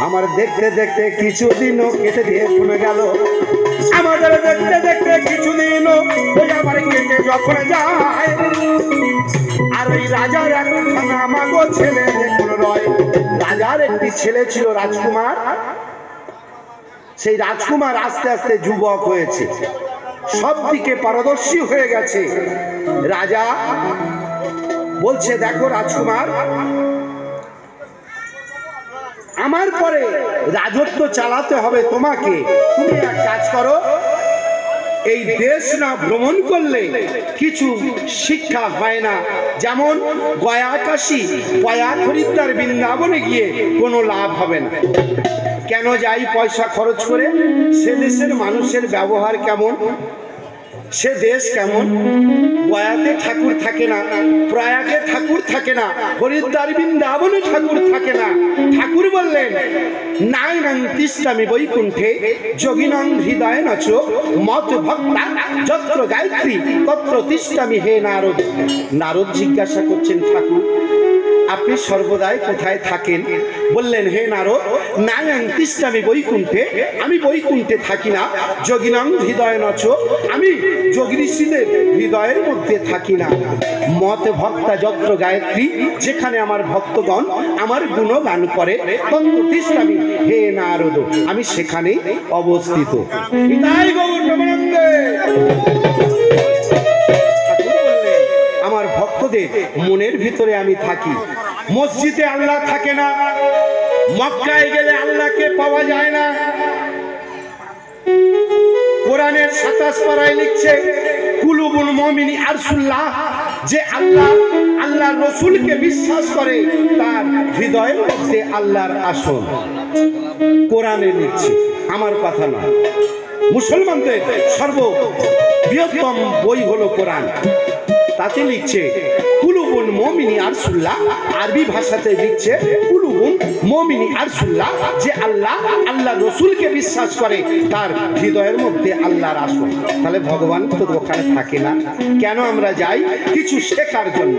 আমার দেখতে দেখতে কিছুদিনও কেটে দিয়ে কমে গেল। আমাদের দেখতে দেখতে কিছুদিনও আবার কেটে যখন যায়, আর ওই রাজার একখানা আমাগো ছেলে দেখুন রয়। রাজার একটি ছেলে ছিল রাজকুমার। সেই রাজকুমার আস্তে আস্তে যুবক হয়েছে, সব দিকে পারদর্শী হয়ে গেছে। রাজা বলছে, দেখো রাজকুমার, আমার পরে রাজত্ব চালাতে হবে তোমাকে। তুমি এক কাজ করো, এই দেশ না ভ্রমণ করলে কিছু শিক্ষা হয় না। যেমন গয়া কাশী, গয়া খরিদ্দার, বৃন্দাবনে গিয়ে কোনো লাভ হবে না। কেন যাই পয়সা খরচ করে? সে দেশের মানুষের ব্যবহার কেমন, সে দেশ কেমন। গয়াতে ঠাকুর থাকে না, প্রয়াগে ঠাকুর থাকে না, হরিদ্বার বৃন্দাবনে ঠাকুর থাকে না। ঠাকুর বললেন, নাইনং তিষ্ঠামি বৈকুণ্ঠে যোগিনং হৃদয়ে নচ মত ভক্তা যত্র গায়ত্রী তত্র তিষ্ঠামি হে নারদ। নারদ জিজ্ঞাসা করছেন, ঠাকুর আপনি সর্বদাই কোথায় থাকেন? বললেন, হে নারদ, নাইনং তিষ্ঠামি বৈকুণ্ঠে, আমি বৈকুণ্ঠে থাকি না। যোগিনং হৃদয়ে নচ, আমি যোগী ঋষিদের হৃদয়ের মধ্যে থাকি না। মত ভক্তা যত্র গায়ত্রী, যেখানে আমার ভক্তগণ আমার গুণগান করে, তত্র তিষ্ঠামি হে নারদ, আমি সেখানেই অবস্থিত। নিতাই গৌর প্রেমানন্দে। আমার ভক্তদের মনের ভিতরে আমি থাকি। মসজিদে আল্লাহ থাকে না, মক্কায় গেলে আল্লাহকে পাওয়া যায় না। কোরআনের 27 পারায় লিখছে, কুলুবুল মুমিনি আরশুল্লাহ, যে আল্লাহ আল্লাহর রাসূলকে বিশ্বাস করে তার হৃদয়ের মধ্যে আল্লাহর আসন। কোরআনে লিখছে, আমার কথা না। মুসলমানদের সর্ববৃহত্তম বই হলো কোরআন। তাতে লিখছে কুলুবুল মুমিনি আরশুল্লাহ, আরবি ভাষাতে লিখছে কুলুবুল মুমিনি আরশুল্লাহ, যে আল্লাহ আল্লাহ রাসূলকে বিশ্বাস করে তার হৃদয়ের মধ্যে আল্লাহর আসন। তাহলে ভগবান তো ওখানে থাকে না। কেন আমরা যাই? কিছু শেখার জন্য।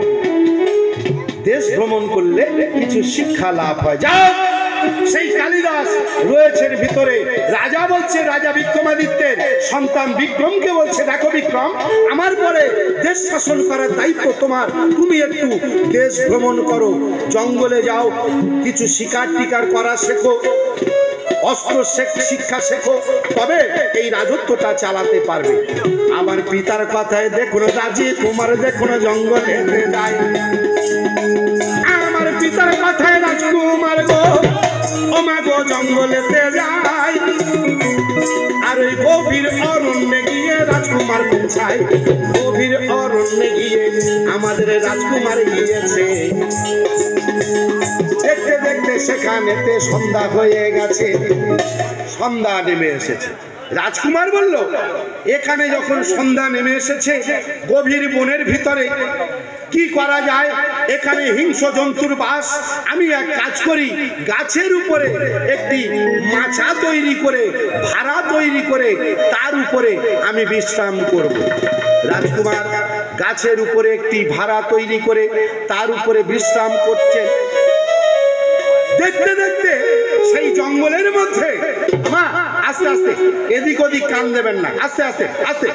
দেশ ভ্রমণ করলে কিছু শিক্ষা লাভ হয়। যাও, সেই কালিদাস রয়েছে ভিতরে। রাজা বলছে, রাজা বিক্রমাদিত্যের সন্তান বিক্রমকে বলছে, দেখো বিক্রম, আমার পরে দেশ শাসন করার দায়িত্ব তোমার। তুমি একটু দেশ ভ্রমণ করো, জঙ্গলে যাও, কিছু শিকার টিকার করা শেখো, অস্ত্র শিক্ষা শেখো, তবে এই রাজত্বটা চালাতে পারবে। আমার পিতার কথায় দেখুন রাজি, তোমার দেখুন জঙ্গলে যায়। আমার পিতার কথায় রাজকুমার গো, ওমা গো জঙ্গলেতে যায়। আর ওই গভীর অরণ্যে গিয়ে রাজকুমার পৌঁছায়। গভীর অরণ্যে গিয়ে আমাদের রাজকুমার গিয়েছে। দেখতে দেখতে সেখানেতে সন্ধ্যা হয়ে গেছে, সন্ধ্যা নেমে এসেছে। রাজকুমার বলল, এখানে যখন সন্ধ্যা নেমে এসেছে, গভীর বনের ভিতরে কি করা যায়? এখানে হিংস্র জন্তুর বাস। আমি এক কাজ করি, গাছের উপরে একটি মাচা তৈরি করে, ভাড়া তৈরি করে, তার উপরে আমি বিশ্রাম করব। রাজকুমার গাছের উপরে একটি ভাড়া তৈরি করে তার উপরে বিশ্রাম করছেন। দেখতে দেখতে সেই জঙ্গলের মধ্যে, মা আস্তে আস্তে, এদিক ওদিক কান দেবেন না, আস্তে আস্তে আস্তে,